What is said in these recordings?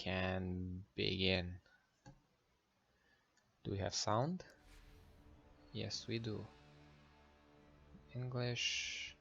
can begin. Do we have sound? Yes, we do. English.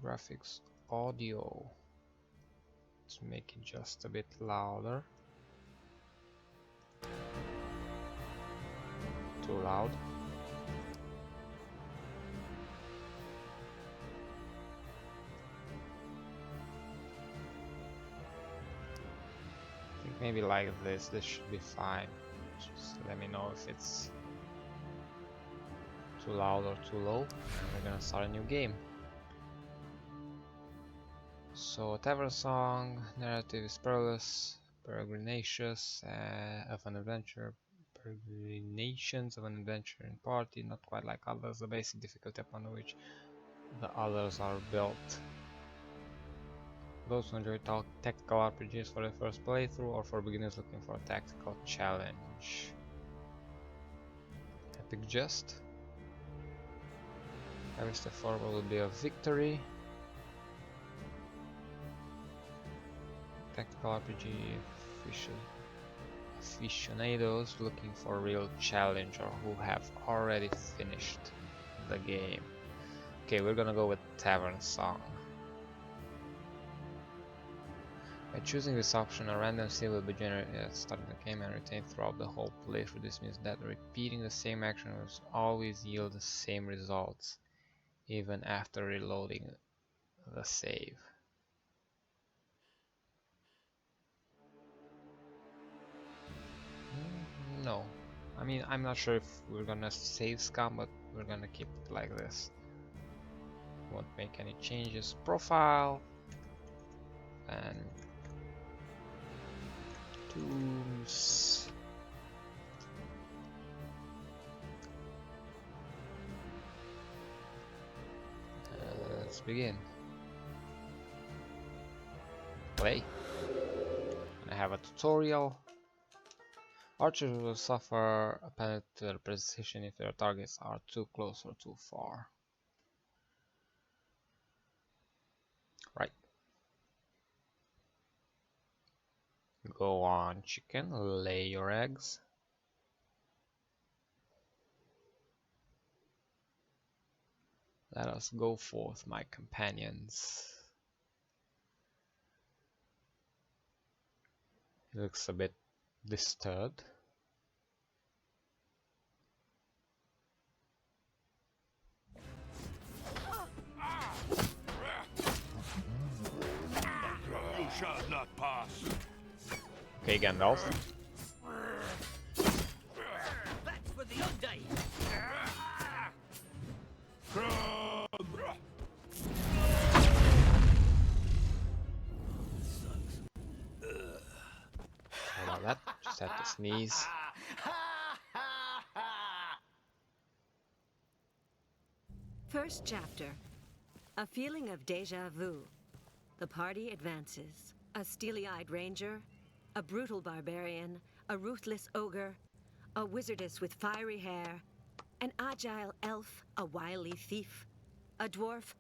Graphics, audio. Let's make it just a bit louder. Too loud. I think maybe like this. This should be fine. Just let me know if it's too loud or too low. And we're gonna start a new game. So, tavern song, narrative is perilous, peregrinations of an adventure, peregrinations of an adventure in party, not quite like others, the basic difficulty upon which the others are built. Those who enjoy tactical RPGs for the first playthrough or for beginners looking for a tactical challenge. Epic Jest. Every step forward will be a victory. Tactical RPG aficionados looking for a real challenge or who have already finished the game. Okay, we're gonna go with Tavern Song. By choosing this option, a random seed will be generated at the start of the game and retained throughout the whole playthrough. This means that repeating the same action will always yield the same results, even after reloading the save. No, I mean, I'm not sure if we're gonna save scum, but we're gonna keep it like this. Won't make any changes. Profile and tombs. Let's begin. Play. I have a tutorial. Archers will suffer a penalty to their precision if their targets are too close or too far. Right. Go on, chicken, lay your eggs. Let us go forth, my companions. He looks a bit disturbed. You shall not pass. Okay, Gandalf. That's for the old day. Sorry about that. Just had to sneeze. First chapter. A feeling of déjà vu. The party advances. A steely-eyed ranger, a brutal barbarian, a ruthless ogre, a wizardess with fiery hair, an agile elf, a wily thief, a dwarf,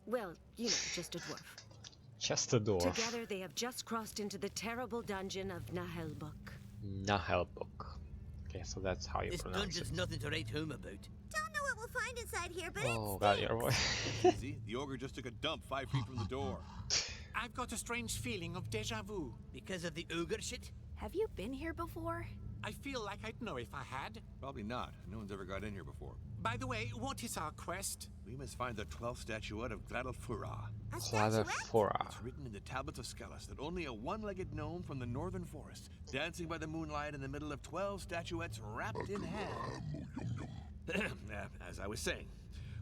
well, you know, just a dwarf. Just a dwarf. Together they have just crossed into the terrible dungeon of Naheulbeuk. Naheulbeuk. Okay, so that's how you This pronounce dungeon's it. nothing to write home about. Don't know what we'll find inside here, but Oh god, your voice. See, the ogre just took a dump 5 feet from the door. I've got a strange feeling of déjà vu. Because of the ogre shit? have you been here before? I feel like I'd know if I had. Probably not. No one's ever got in here before. By the way, what is our quest? We must find the 12th statuette of Gladalfura. A statuette? Cladafora. It's written in the tablets of Skellis that only a one-legged gnome from the northern forest, dancing by the moonlight in the middle of 12 statuettes wrapped in ham. As I was saying,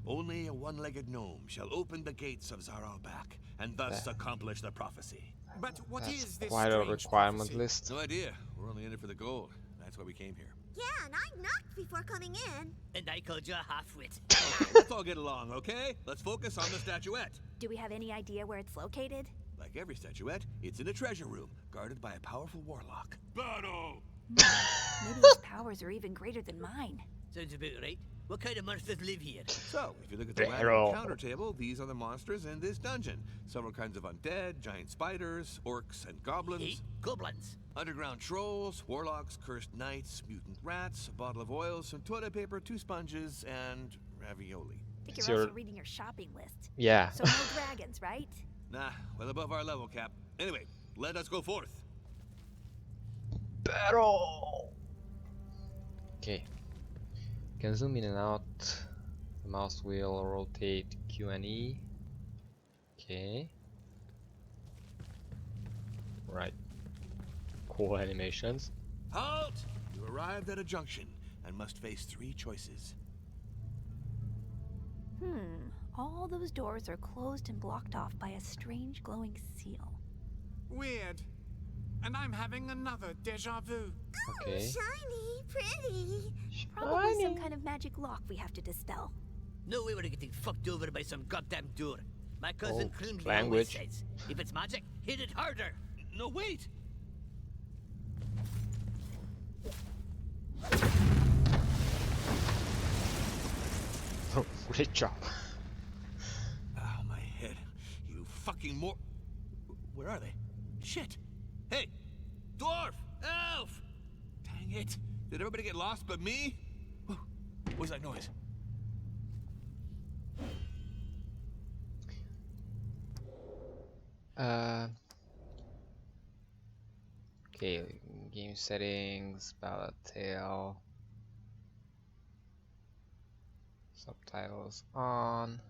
only a one-legged gnome shall open the gates of Haheulbeuk and thus accomplish the prophecy. But what is That's this quite a strange requirement prophecy? list. No idea. We're only in it for the gold. That's why we came here. Yeah, and I knocked before coming in. And I called you a half-wit. Let's all get along, okay? Let's focus on the statuette. Do we have any idea where it's located? Like every statuette, it's in a treasure room, guarded by a powerful warlock. Battle! Maybe his powers are even greater than mine. Sounds about right. What kind of monsters live here? So, if you look at the wagon Barrel. counter table, these are the monsters in this dungeon. Several kinds of undead, giant spiders, orcs and goblins, Hey, goblins. underground trolls, warlocks, cursed knights, mutant rats, a bottle of oil, some toilet paper, 2 sponges, and ravioli. I think It's you're your- also reading your shopping list. Yeah. So no dragons, right? Nah, well above our level, Cap. Anyway, let us go forth. Battle. Okay. You can zoom in and out. The mouse will rotate Q and E. Okay. Right. Cool animations. Halt! You arrived at a junction and must face 3 choices. All those doors are closed and blocked off by a strange glowing seal. Weird. And I'm having another deja vu. Okay. Shiny, pretty. Probably some kind of magic lock we have to dispel. No way we're getting fucked over by some goddamn door. My cousin Oh, Crimson always language. says, if it's magic, hit it harder. No, wait! Great job. Oh, my head. You fucking Where are they? Shit! Hey! Dwarf! Elf! Dang it! Did everybody get lost but me? Whew. What was that noise? Okay, game settings, ballot tail, subtitles on,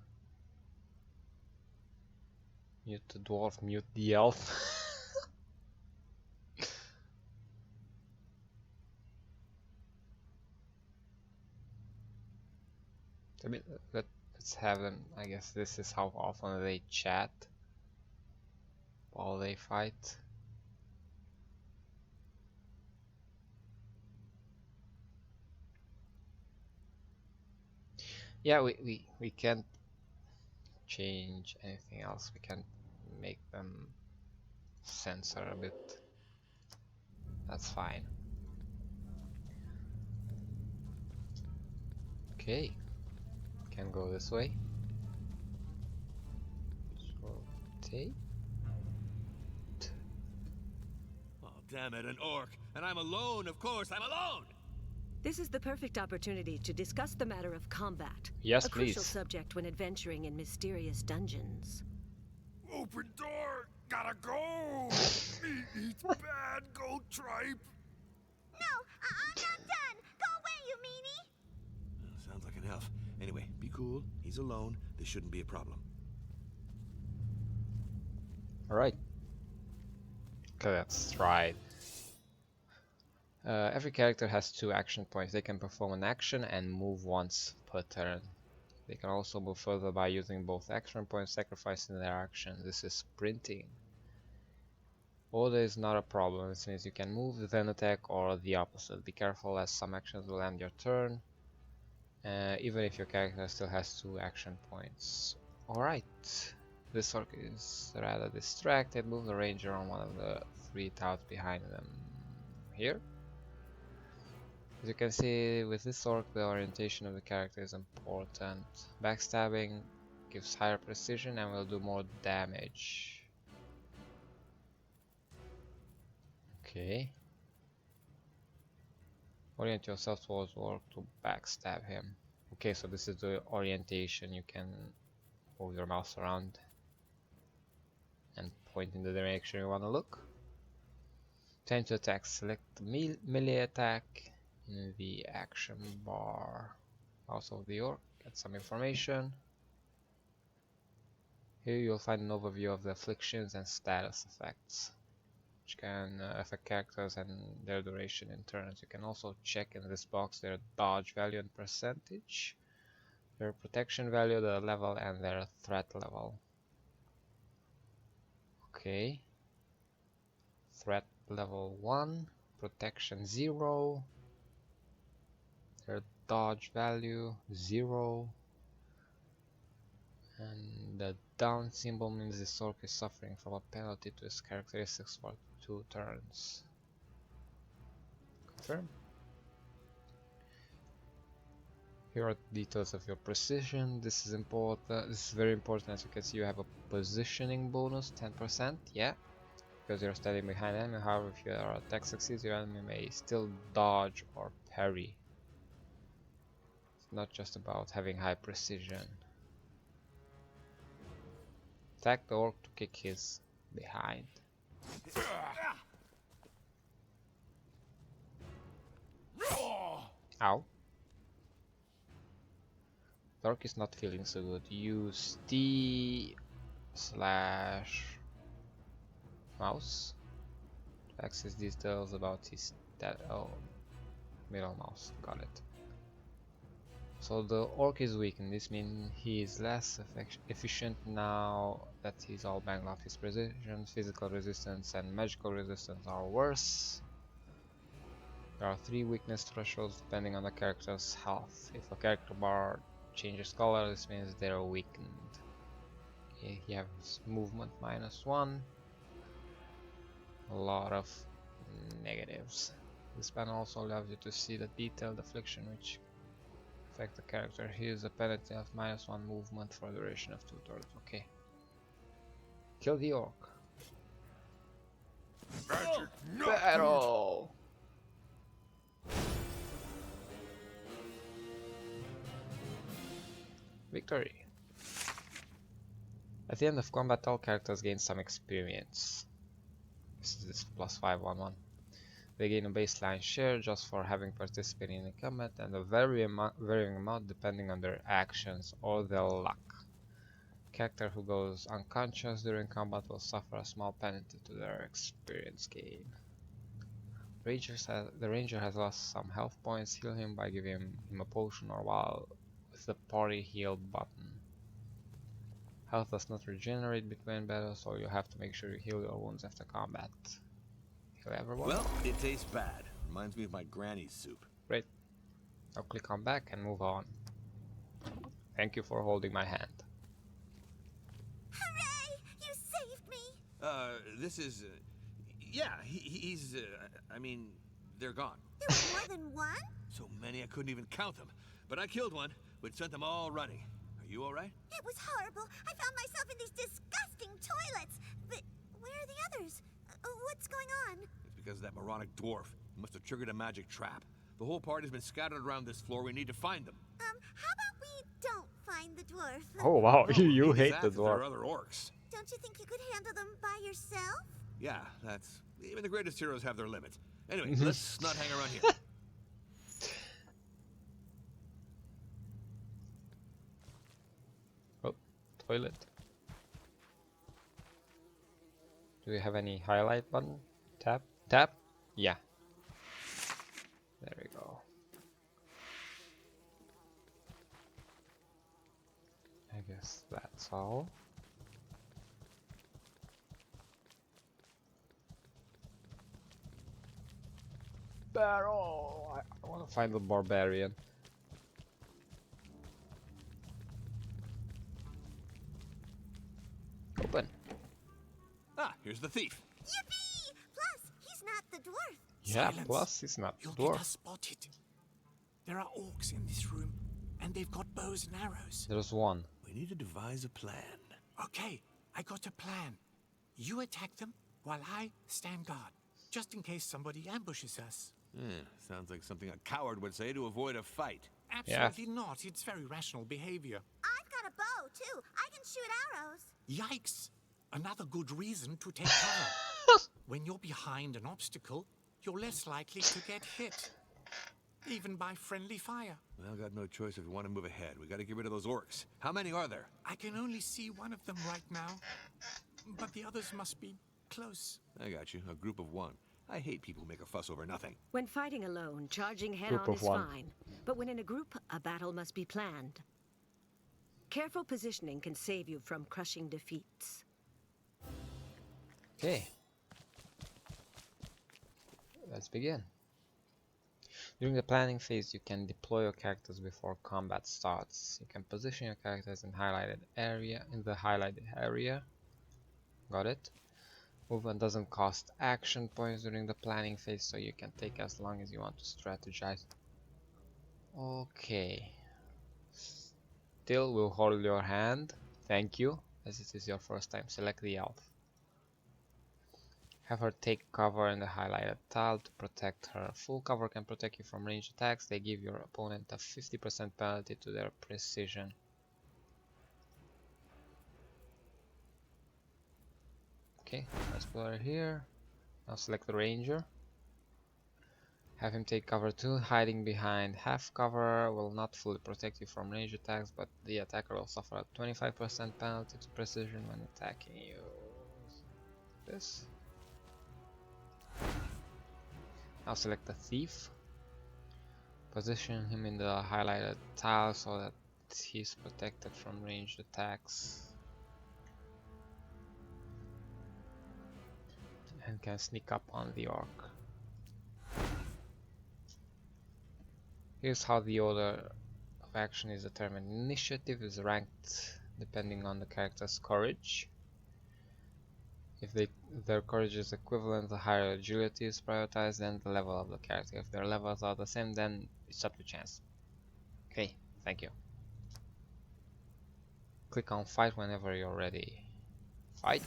mute the dwarf, mute the elf. I mean, let's have them. I guess this is how often they chat while they fight. Yeah, we can't change anything else. We can't make them censor a bit. That's fine. Okay, can go this way. Rotate. Oh, damn it, an orc. And I'm alone, of course, I'm alone! This is the perfect opportunity to discuss the matter of combat. Yes, a crucial please. subject when adventuring in mysterious dungeons. Open door! Gotta go! It's bad, go tripe! No, I'm not done. Go away, you meanie. Sounds like an elf. Anyway, be cool. He's alone. This shouldn't be a problem. Alright. Okay, let's try it. Every character has 2 action points. They can perform an action and move once per turn. They can also move further by using both action points, sacrificing their action. This is sprinting. Order is not a problem. This means you can move, then attack, or the opposite. Be careful as some actions will end your turn, even if your character still has 2 action points. Alright. This orc is rather distracted. Move the ranger on one of the 3 tiles behind them. Here. As you can see, with this orc, the orientation of the character is important. Backstabbing gives higher precision and will do more damage. Okay. Orient yourself towards the orc to backstab him. Okay, so this is the orientation. You can move your mouse around and point in the direction you want to look. Time to attack. Select the melee attack in the action bar. House of the Orc. Get some information. Here you'll find an overview of the afflictions and status effects, which can affect characters and their duration in turns. You can also check in this box their dodge value and percentage, their protection value, their level, and their threat level. Okay. Threat level 1, protection 0, their dodge value 0, and the down symbol means this orc is suffering from a penalty to his characteristics for 2 turns. Confirm. Here are the details of your precision. This is important. This is very important. As you can see, you have a positioning bonus, 10%. Yeah, because you're standing behind enemy. However, if your attack succeeds, your enemy may still dodge or parry. It's not just about having high precision. Attack the orc to kick his behind. Ow. The orc is not feeling so good. Use T slash mouse to access details about his middle mouse. Got it. So the orc is weakened. This means he is less efficient now that he's all banged off. His precision, physical resistance, and magical resistance are worse. There are 3 weakness thresholds depending on the character's health. If a character bar changes color, this means they're weakened. Okay, he has movement -1. A lot of negatives. This panel also allows you to see the detailed affliction which affect the character. Here's a penalty of -1 movement for a duration of 2 turns. Okay. Kill the orc. Battle! Victory! At the end of combat, all characters gain some experience. This is +511. They gain a baseline share just for having participated in the combat and a varying amount depending on their actions or their luck. Character who goes unconscious during combat will suffer a small penalty to their experience gain. The ranger has lost some health points. Heal him by giving him a potion or while with the party heal button. Health does not regenerate between battles, so you have to make sure you heal your wounds after combat. Heal everyone. Well, it tastes bad. Reminds me of my granny's soup. Great. I'll click on back and move on. Thank you for holding my hand. Hooray! You saved me! This is... yeah, he's... I mean, they're gone. There was more than one? So many I couldn't even count them. But I killed one, which sent them all running. Are you alright? It was horrible. I found myself in these disgusting toilets. But where are the others? What's going on? It's because of that moronic dwarf. He must have triggered a magic trap. The whole party's been scattered around this floor. We need to find them. How about we don't find the dwarf? Oh wow, you maybe hate that's the if there are dwarf. other orcs. Don't you think you could handle them by yourself? Yeah, that's... even the greatest heroes have their limits. Anyway, let's not hang around here. Oh, toilet. Do we have any highlight button? Tap? Tap? Yeah. There we go. I guess that's all. Barrel! I want to find the barbarian. Open. Ah, here's the thief. Yippee! Plus, he's not the dwarf. Yeah, Silence. plus he's not You'll dwarf. get us spotted. There are orcs in this room, and they've got bows and arrows. There's one. We need to devise a plan. Okay, I got a plan. You attack them while I stand guard, just in case somebody ambushes us. Sounds like something a coward would say to avoid a fight. Absolutely not. It's very rational behavior. I've got a bow, too. I can shoot arrows. Yikes! Another good reason to take cover. When you're behind an obstacle, you're less likely to get hit. Even by friendly fire. Well, got no choice if we want to move ahead. We got to get rid of those orcs. How many are there? I can only see one of them right now, but the others must be close. I got you. A group of one. I hate people who make a fuss over nothing. When fighting alone, charging head Group on of is one. fine. But when in a group, a battle must be planned. Careful positioning can save you from crushing defeats. Okay. Let's begin. During the planning phase, you can deploy your characters before combat starts. You can position your characters in the highlighted area. Got it? Movement doesn't cost action points during the planning phase, so you can take as long as you want to strategize. Okay. Till will hold your hand. Thank you, as it is your first time. Select the elf. Have her take cover in the highlighted tile to protect her. Full cover can protect you from ranged attacks. They give your opponent a 50% penalty to their precision. Okay, let's put her here. Now select the ranger. Have him take cover too. Hiding behind half cover will not fully protect you from ranged attacks, but the attacker will suffer a 25% penalty to precision when attacking you. This. Now select the thief. Position him in the highlighted tile so that he's protected from ranged attacks and can sneak up on the orc. Here's how the order of action is determined. Initiative is ranked depending on the character's courage. If their courage is equivalent, the higher agility is prioritized than the level of the character. If their levels are the same, then it's up to chance. Okay, thank you. Click on fight whenever you're ready. Fight.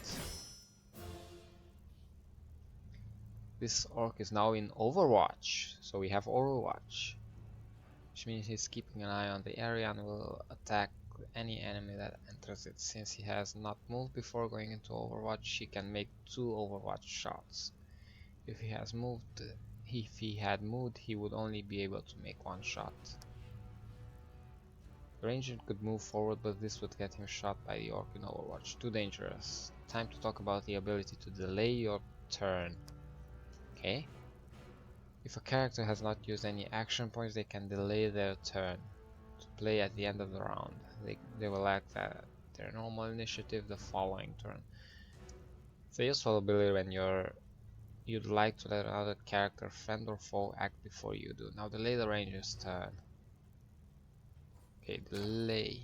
This orc is now in Overwatch, so we have Overwatch, which means he's keeping an eye on the area and will attack any enemy that enters it. Since he has not moved before going into Overwatch, he can make 2 Overwatch shots. If he had moved, he would only be able to make 1 shot. The ranger could move forward, but this would get him shot by the orc in Overwatch. Too dangerous. Time to talk about the ability to delay your turn. Okay. If a character has not used any action points, they can delay their turn to play at the end of the round. They will act at their normal initiative the following turn. It's a useful ability when you'd like to let another character, friend or foe, act before you do. Now delay the ranger's turn. Okay, delay.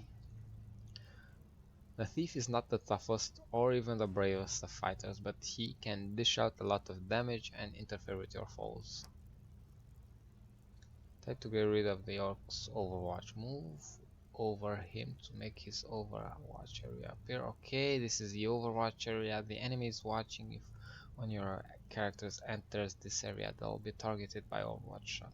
The thief is not the toughest or even the bravest of fighters, but he can dish out a lot of damage and interfere with your foes. Try to get rid of the orc's Overwatch. Move over him to make his Overwatch area appear. Okay, this is the Overwatch area. The enemy is watching. If one of your characters enters this area, they'll be targeted by Overwatch shot.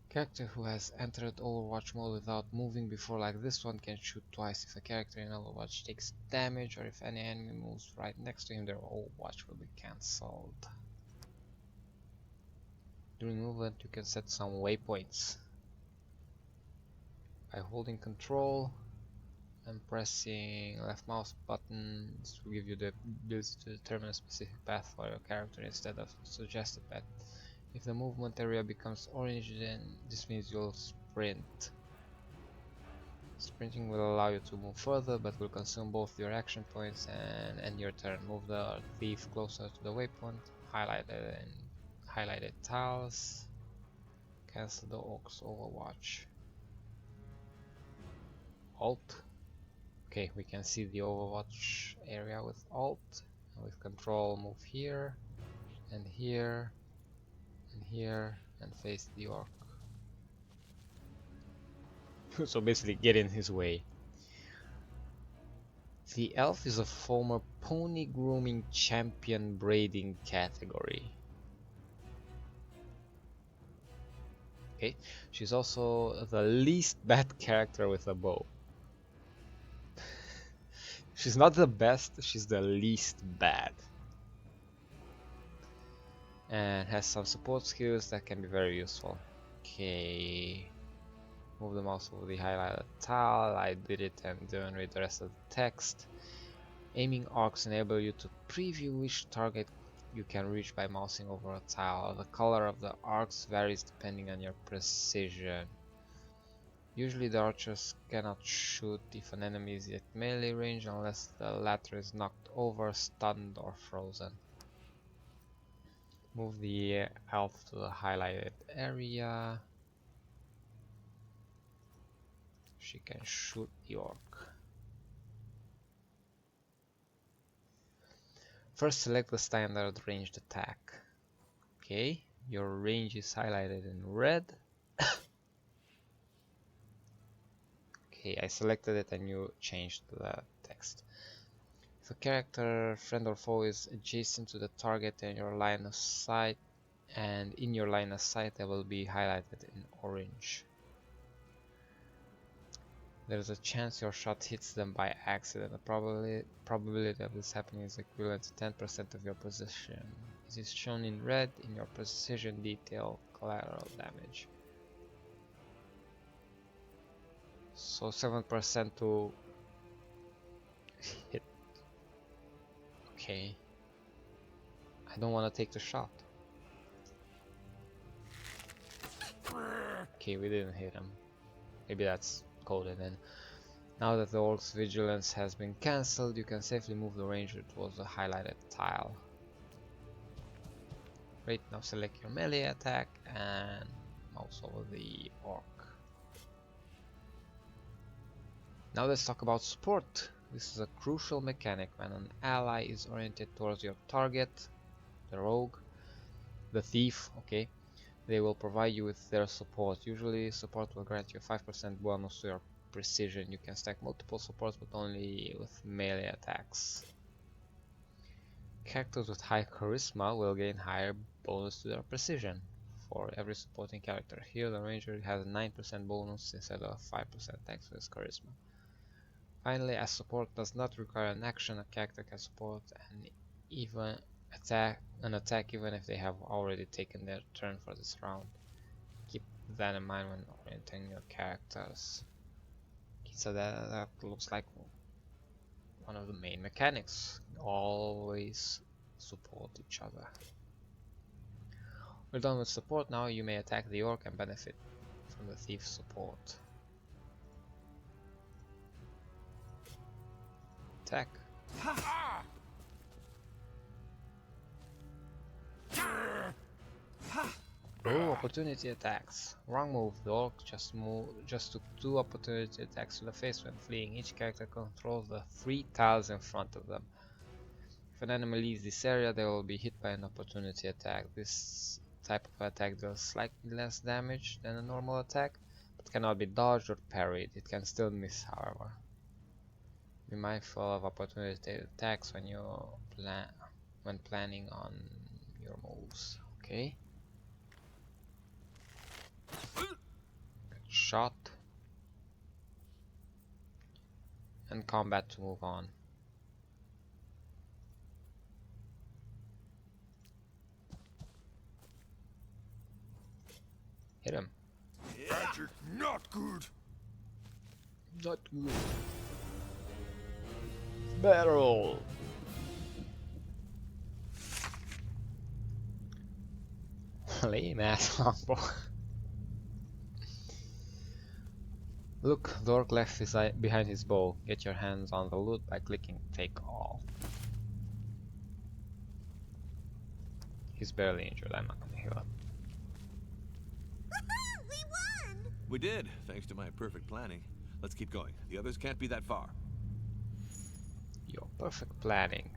Character who has entered Overwatch mode without moving before, like this one, can shoot twice. If a character in Overwatch takes damage, or if any enemy moves right next to him, their Overwatch will be cancelled. During movement, you can set some waypoints by holding Control and pressing left mouse button. This will give you the ability to determine a specific path for your character instead of suggested path. If the movement area becomes orange, then this means you'll sprint. Sprinting will allow you to move further, but will consume both your action points and end your turn. Move the thief closer to the waypoint, highlighted tiles. Cancel the orc's Overwatch. Alt. Okay, we can see the Overwatch area with Alt. And with Control, move here, and here, and here, and face the orc. So basically get in his way. The elf is a former pony grooming champion braiding category. Okay, she's also the least bad character with a bow. She's not the best, she's the least bad. And has some support skills that can be very useful. Okay. Move the mouse over the highlighted tile. I did it and didn't read the rest of the text. Aiming arcs enable you to preview which target you can reach by mousing over a tile. The color of the arcs varies depending on your precision. Usually the archers cannot shoot if an enemy is at melee range unless the latter is knocked over, stunned or frozen. Move the elf to the highlighted area. She can shoot the orc. First select the standard ranged attack. Okay, your range is highlighted in red. Okay, I selected it and you changed the text. If a character, friend or foe is adjacent to the target in your line of sight, and in your line of sight, they will be highlighted in orange. There's a chance your shot hits them by accident. The probability of this happening is equivalent to 10% of your position. It is shown in red in your precision detail collateral damage. So 7% to hit. Okay. I don't want to take the shot. Okay, we didn't hit him. Maybe that's coded in. Now that the orc's vigilance has been cancelled, you can safely move the ranger towards the highlighted tile. Great, now select your melee attack and mouse over the orc. Now let's talk about support. This is a crucial mechanic when an ally is oriented towards your target, the rogue, the thief, okay. They will provide you with their support. Usually support will grant you a 5% bonus to your precision. You can stack multiple supports but only with melee attacks. Characters with high charisma will gain higher bonus to their precision for every supporting character. Here the ranger has a 9% bonus instead of 5% thanks to his charisma. Finally, as support does not require an action, a character can support an attack even if they have already taken their turn for this round. Keep that in mind when orienting your characters. Okay, so that looks like one of the main mechanics. Always support each other. We're done with support. Now you may attack the orc and benefit from the thief's support. Attack. Oh, opportunity attacks. Wrong move. The orc just took 2 opportunity attacks to the face when fleeing. Each character controls the 3 tiles in front of them. If an enemy leaves this area, they will be hit by an opportunity attack. This type of attack does slightly less damage than a normal attack, but cannot be dodged or parried. It can still miss, however. Be mindful of opportunity attacks when planning on your moves. Okay. Shot. And combat to move on. Hit him. Magic, not good. Not good. Barrel. Lame ass longbow. Look, the orc left behind his bow. Get your hands on the loot by clicking take all. He's barely injured, I'm not gonna heal him. We won! We did, thanks to my perfect planning. Let's keep going. The others can't be that far. Your perfect planning.